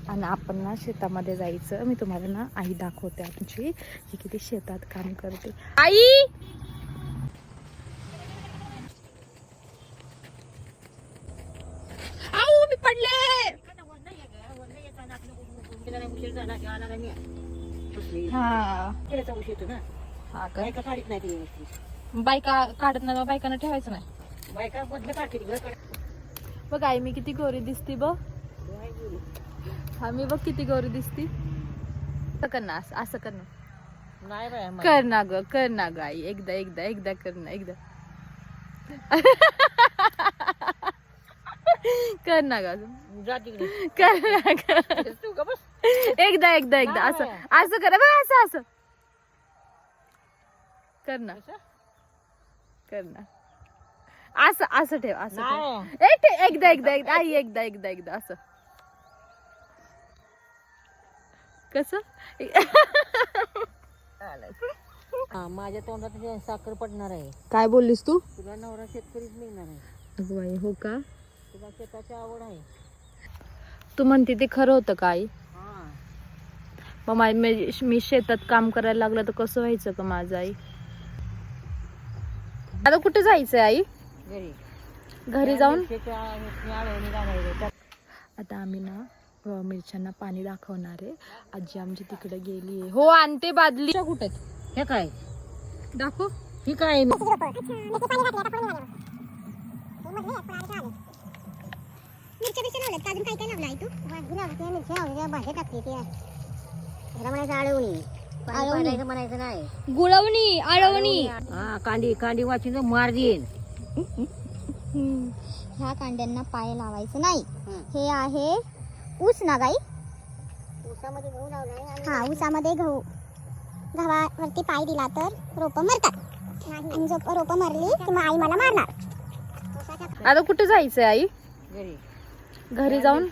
आणि आपण ना शेतामध्ये जायचं. मी तुम्हाला ना आई दाखवते आमची, जी किती शेतात काम करते. आई आऊ मी पडले. हा बायका काढत नाही, बायकांना ठेवायचं नाही. बघ आई मी किती गोरी दिसती बघ. हा मी बघ किती गोरी दिसती. असं कर ना, असं कर ना. नाही बाय कर ना ग, कर ना ग आई. एकदा एकदा एकदा कर ना, एकदा कर ना ग, कर ना ग. एकदा एकदा एकदा असं असं कर बघ, असं असं कर ना, कर ना. असं असं ठेव, असं ठेव. एकदा एकदा एकदा आई, एकदा एकदा एकदा असं कसं. माझ्या तोंडात साखर पडणार आहे. काय बोललीस तू? तुला नवरा शेतकरीच मिळणार आहे. अगं बाई हो का? तुला शेताची आवड आहे. तू म्हणते ते खरं होतं का आई? मग मी शेतात काम करायला लागलं तर कसं व्हायचं का माझं आई? आता कुठे जायचंय आई? घरी. घरी जाऊन घरी आता आम्ही ना मिरच्यांना पाणी दाखवणार आहे. आजी आमची तिकडे गेली आहे. हो आणते बादली. कुठे हे काय दाखव. ही काय म्हणायचं नाही. गुळवणी आळवणी. हा कांडी कांडी वाचून मार देईन. ह्या कांड्यांना पाय लावायचं नाही. हे आहे ऊस ना गाई. ऊसामध्ये गहू लावलाय. हा ऊसामध्ये गव्हावरती पाय दिला तर रोप मरतात. आणि जो रोप मरली की मग आई मला मारणार. आता कुठे जायचंय आई? घरी. घरी जाऊन